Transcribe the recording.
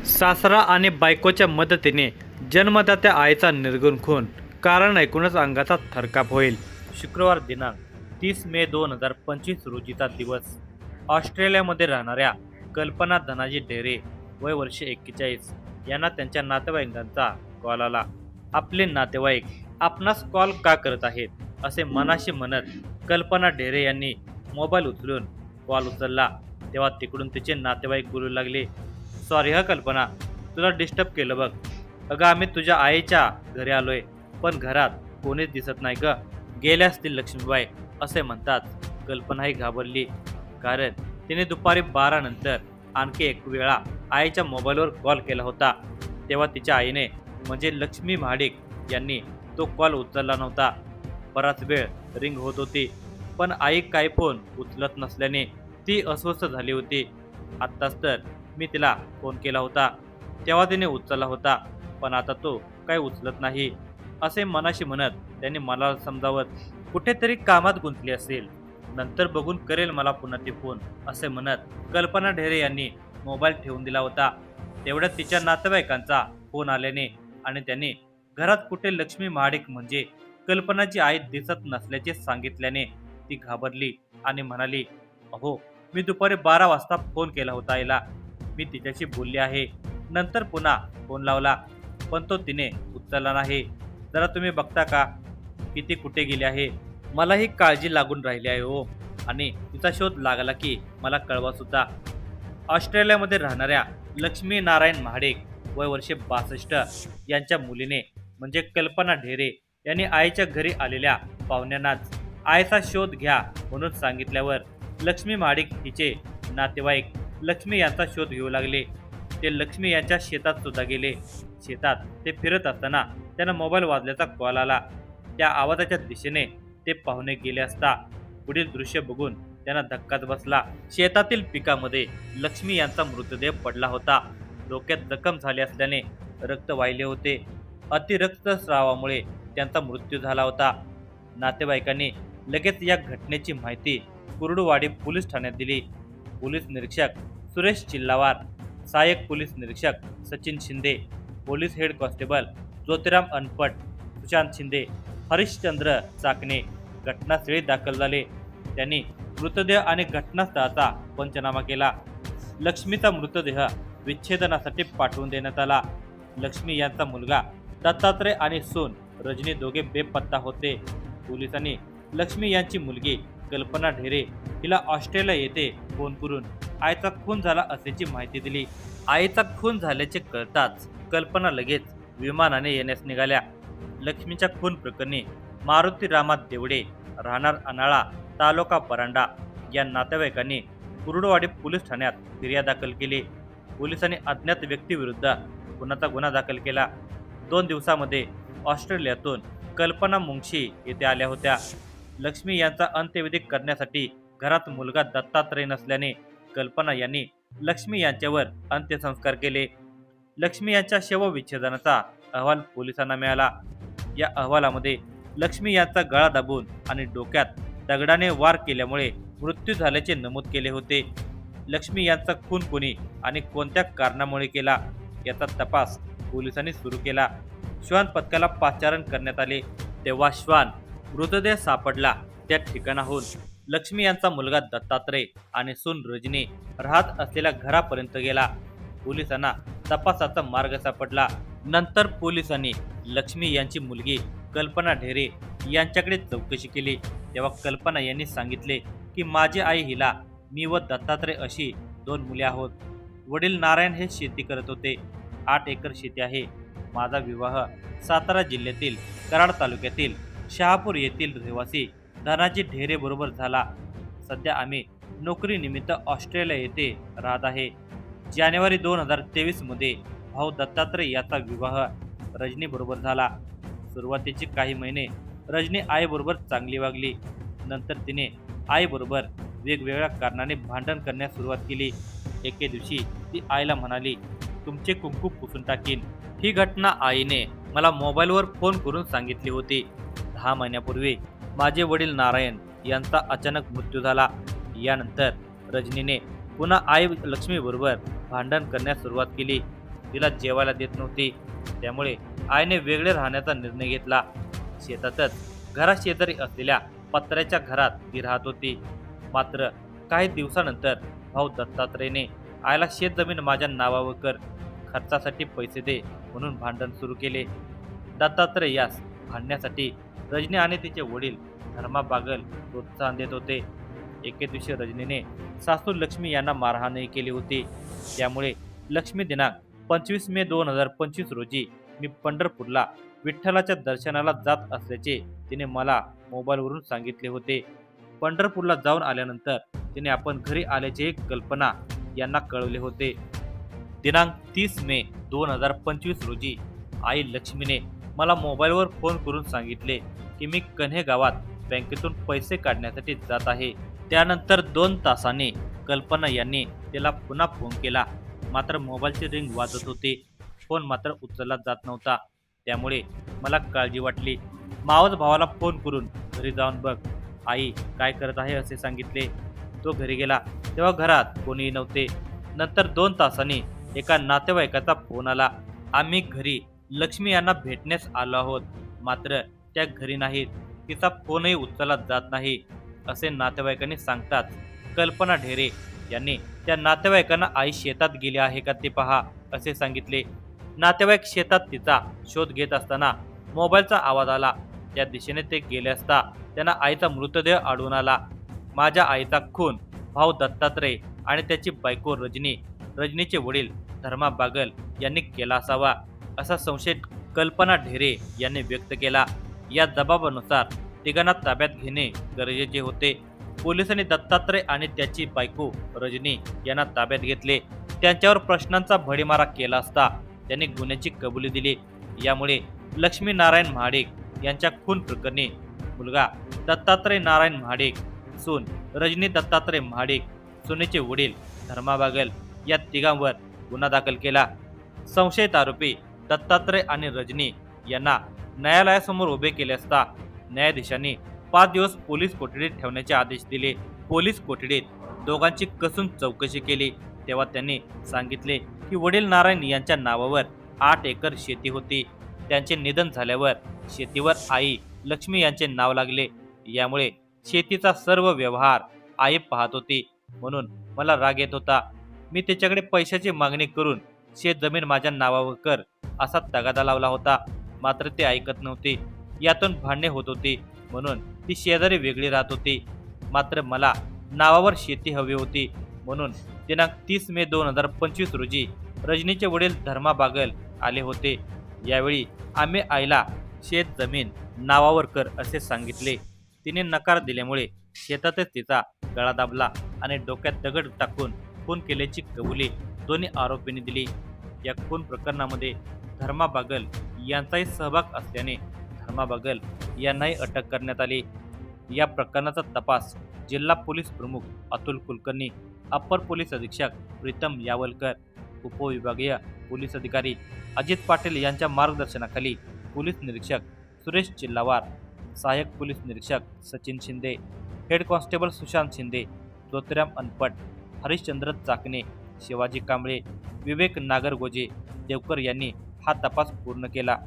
सासरा आणि बायकोच्या मदतीने जन्मदात्या आईचा निर्गुण खून, कारण ऐकूनच अंगाचा थरकाप होईल. शुक्रवार दिनांक 30 मे 2025 रोजीचा दिवस. ऑस्ट्रेलियामध्ये राहणाऱ्या कल्पना धनाजी ढेरे वय वर्ष 41 यांना त्यांच्या नातेवाईकांचा कॉल आला. आपले नातेवाईक आपणास कॉल का करत आहेत असे मनाशी म्हणत कल्पना ढेरे यांनी मोबाईल उचलून कॉल उचलला. तेव्हा तिकडून तिचे नातेवाईक बोलू लागले, सॉरी हा कल्पना, तुला डिस्टर्ब केलं बघ. अगं आम्ही तुझ्या आईच्या घरी आलोय, पण घरात कोणीच दिसत नाही ग, गेल्या असतील लक्ष्मीबाई असे म्हणतात. कल्पनाही घाबरली, कारण तिने दुपारी 12 नंतर आणखी एक वेळा आईच्या मोबाईलवर कॉल केला होता. तेव्हा तिच्या आईने म्हणजे लक्ष्मी महाडिक यांनी तो कॉल उचलला नव्हता. बराच वेळ रिंग होत होती, पण आई काही फोन उचलत नसल्याने ती अस्वस्थ झाली होती. आत्ताच तर मी तिला फोन केला होता, तेव्हा तिने उचलला होता, पण आता तो काही उचलत नाही असे मनाशी म्हणत त्यांनी मला समजावत कुठेतरी कामात गुंतली असेल, नंतर बघून करेल मला पुन्हा ती फोन असे म्हणत कल्पना ढेरे यांनी मोबाईल ठेवून दिला होता. तेवढ्यात तिच्या नातेवाईकांचा फोन आल्याने आणि त्यांनी घरात कुठे लक्ष्मी महाडिक म्हणजे कल्पनाची आई दिसत नसल्याचे सांगितल्याने ती घाबरली आणि म्हणाली, अहो मी दुपारी 12 वाजता फोन केला होता आईला, मी तिच्याशी बोलली आहे, नंतर पुन्हा फोन लावला, पण तो तिने उचलला नाही. जरा तुम्ही बघता का की ती कुठे गेली आहे? मलाही काळजी लागून राहिली आहे हो, आणि तिचा शोध लागला की मला कळवा सुद्धा. ऑस्ट्रेलियामध्ये राहणाऱ्या लक्ष्मी नारायण महाडिक वय वर्ष 62 यांच्या मुलीने म्हणजे कल्पना ढेरे यांनी आईच्या घरी आलेल्या पाहुण्यांनाच आईचा शोध घ्या म्हणून सांगितल्यावर लक्ष्मी महाडिक हिचे नातेवाईक लक्ष्मी यांचा शोध घेऊ लागले. ते लक्ष्मी यांच्या शेतात सुद्धा गेले. शेतात ते फिरत असताना त्यांना मोबाईल वाजल्याचा कॉल आला. त्या आवाजाच्या दिशेने ते पाहुणे गेले असता पुढील दृश्य बघून त्यांना धक्काच बसला. शेतातील पिकामध्ये लक्ष्मी यांचा मृतदेह पडला होता. डोक्यात जखम झाली असल्याने रक्त वाहिले होते. अतिरक्तस्रावामुळे त्यांचा मृत्यू झाला होता. नातेवाईकांनी लगेच या घटनेची माहिती कुर्डुवाडी पोलीस ठाण्यात दिली. पोलीस निरीक्षक सुरेश चिल्लावार, सहाय्यक पोलीस निरीक्षक Sachin Shinde, police head constable Jyotiram Anpat, Sushant Shinde, Harishchandra Chakane घटनास्थळी दाखल झाले. त्यांनी मृतदेह आणि घटनास्थळाचा पंचनामा केला. लक्ष्मीचा मृतदेह विच्छेदनासाठी पाठवून देण्यात आला. लक्ष्मी यांचा मुलगा दत्तात्रय आणि सून रजनी दोघे बेपत्ता होते. पोलिसांनी लक्ष्मी यांची मुलगी कल्पना ढेरे हिला ऑस्ट्रेलिया येथे फोन करून आईचा खून झाला असल्याची माहिती दिली. आईचा खून झाल्याचे कळताच कल्पना लगेच विमानाने येण्यास निघाल्या. लक्ष्मीच्या खून प्रकरणी मारुती रामा देवडे राहणार अनाळा तालुका परांडा या नातेवाईकांनी कुर्डुवाडी पोलीस ठाण्यात फिर्याद दाखल केली. पोलिसांनी अज्ञात व्यक्तीविरुद्ध खुनाचा गुन्हा दाखल केला. 2 दिवसामध्ये ऑस्ट्रेलियातून कल्पना मुंगशी येथे आल्या होत्या. लक्ष्मी यांचा अंत्यविधी करण्यासाठी घरात मुलगा दत्तात्रय नसल्याने कल्पना यांनी लक्ष्मी यांच्यावर अंत्यसंस्कार केले. लक्ष्मी यांच्या शवविच्छेदनाचा अहवाल पोलिसांना मिळाला. या अहवालामध्ये लक्ष्मी यांचा गळा दाबून आणि डोक्यात दगडाने वार केल्यामुळे मृत्यू झाल्याचे नमूद केले होते. लक्ष्मी यांचा खून कोणी आणि कोणत्या कारणामुळे केला याचा तपास पोलिसांनी सुरू केला. श्वान पथकाला पाचारण करण्यात आले. तेव्हा श्वान मृतदेह सापडला त्या ठिकाणाहून लक्ष्मी यांचा मुलगा दत्तात्रय आणि सून रजनी राहत असलेल्या घरापर्यंत गेला. पोलिसांना तपासाचा मार्ग सापडला. नंतर पोलिसांनी लक्ष्मी यांची मुलगी कल्पना ढेरे यांच्याकडे चौकशी केली. तेव्हा कल्पना यांनी सांगितले की माझी आई हिला मी व दत्तात्रय अशी 2 मुले आहोत. वडील नारायण हे शेती करत होते. 8 एकर शेती आहे. माझा विवाह सातारा जिल्ह्यातील कराड तालुक्यातील शहापूर येथील रहिवासी धनाजी ढेरे बरोबर झाला. सध्या आम्ही नोकरीनिमित्त ऑस्ट्रेलिया येथे राहत आहे. जानेवारी 2023 मध्ये भाऊ दत्तात्रय याचा विवाह रजनी बरोबर झाला. सुरुवातीचे काही महिने रजनी आईबरोबर चांगली वागली. नंतर तिने आईबरोबर वेगवेगळ्या कारणाने भांडण करण्यास सुरुवात केली. एके दिवशी ती आईला म्हणाली, तुमचे कुंकू पुसून टाकीन. ही घटना आईने मला मोबाईलवर फोन करून सांगितली होती. 10 महिन्यापूर्वी माझे वडील नारायण यांचा अचानक मृत्यू झाला. यानंतर रजनीने पुन्हा आई लक्ष्मीबरोबर भांडण करण्यास सुरुवात केली. तिला जेवायला देत नव्हती. त्यामुळे आईने वेगळे राहण्याचा निर्णय घेतला. शेतातच घराशेजारी असलेल्या पत्र्याच्या घरात ती राहत होती. मात्र काही दिवसानंतर भाऊ दत्तात्रयने आईला शेतजमीन माझ्या नावावर कर, खर्चासाठी पैसे दे म्हणून भांडण सुरू केले. दत्तात्रय यास भांडण्यासाठी रजनी आणि तिचे वडील धर्मा बागल प्रोत्साहन देत होते. एके दिवशी रजनीने सासू लक्ष्मी यांना मारहाणही केली होती. त्यामुळे लक्ष्मी दिनांक 25 मे 2025 रोजी मी पंढरपूरला विठ्ठलाच्या दर्शनाला जात असल्याचे तिने मला मोबाईलवरून सांगितले होते. पंढरपूरला जाऊन आल्यानंतर तिने आपण घरी आल्याचे कल्पना यांना कळवले होते. दिनांक 30 मे 2025 रोजी आई लक्ष्मीने मला मोबाईलवर फोन करून सांगितले की मी कन्हे गावात बँकेतून पैसे काढण्यासाठी जात आहे. त्यानंतर 2 तासांनी कल्पना यांनी तिला पुन्हा फोन केला. मात्र मोबाईलची रिंग वाजत होती. फोन मात्र उचलला जात नव्हता. त्यामुळे मला काळजी वाटली. मावस भावाला फोन करून घरी जाऊन बघ, आई काय करत आहे असे सांगितले. तो घरी गेला तेव्हा घरात कोणीही नव्हते. नंतर 2 तासांनी एका नातेवाईकाचा फोन आला. आम्ही घरी लक्ष्मी यांना भेटण्यास आलो आहोत, मात्र त्या घरी नाहीत. तिचा फोनही उचलला जात नाही असे नातेवाईकांनी सांगताच कल्पना ढेरे यांनी त्या नातेवाईकांना आई शेतात गेली आहे का ते पहा असे सांगितले. नातेवाईक शेतात तिचा शोध घेत असताना मोबाईलचा आवाज आला. त्या दिशेने ते गेले असता त्यांना आईचा मृतदेह आढळून आला. माझ्या आईचा खून भाऊ दत्तात्रय आणि त्याची बायको रजनीचे वडील धर्मा बागल यांनी केला असावा असा संशय कल्पना ढेरे यांनी व्यक्त केला. या जबाबानुसार तिघांना ताब्यात घेणे गरजेचे होते. पोलिसांनी दत्तात्रय आणि त्याची बायको रजनी यांना ताब्यात घेतले. त्यांच्यावर प्रश्नांचा भडीमारा केला असता त्यांनी गुन्ह्याची कबुली दिली. यामुळे लक्ष्मी नारायण महाडिक यांच्या खून प्रकरणी मुलगा दत्तात्रय नारायण महाडिक, सून रजनी दत्तात्रय महाडिक, सुनेचे वडील धर्मा बागल या तिघांवर गुन्हा दाखल केला. संशयित आरोपी दत्तात्रय आणि रजनी यांना न्यायालयासमोर उभे केले असता न्यायाधीशांनी 5 दिवस पोलीस कोठडीत ठेवण्याचे आदेश दिले. पोलीस कोठडीत दोघांची कसून चौकशी केली तेव्हा त्यांनी सांगितले की वडील नारायण यांच्या नावावर 8 एकर शेती होती. त्यांचे निधन झाल्यावर शेतीवर आई लक्ष्मी यांचे नाव लागले. यामुळे शेतीचा सर्व व्यवहार आई पाहत होती. म्हणून मला राग येत होता. मी तिच्याकडे पैशाची मागणी करून शेत जमीन माझ्या नावावर कर असा तगादा लावला होता. मात्र ते ऐकत नव्हते. यातून भांडणे होत होती. म्हणून ती शेजारी वेगळी राहत होती. मात्र मला नावावर शेती हवी होती. म्हणून दिनांक 30 मे 2025 रोजी रजनीचे वडील धर्मा बागल आले होते. यावेळी आम्ही आईला शेत जमीन नावावर कर असे सांगितले. तिने नकार दिल्यामुळे शेतातच तिचा गळा दाबला आणि डोक्यात दगड टाकून खून केल्याची कबुली दोन्ही आरोपींनी दिली. या खून प्रकरणामध्ये धर्मा बागल यांचाही सहभाग असल्याने धर्मा बागल यांनाही अटक करण्यात आली. या प्रकरणाचा तपास जिल्हा पोलीस प्रमुख अतुल कुलकर्णी, अप्पर पोलीस अधीक्षक प्रीतम यावलकर, उपविभागीय पोलीस अधिकारी अजित पाटील यांच्या मार्गदर्शनाखाली पोलीस निरीक्षक सुरेश चिल्लावार, सहाय्यक पोलीस निरीक्षक सचिन शिंदे, हेड कॉन्स्टेबल सुशांत शिंदे, ज्योतिराम अनपट, हरिश्चंद्र चाकणे, शिवाजी कांबळे, विवेक नागरगोजे, देवकर यांनी हा तपास पूर्ण केला.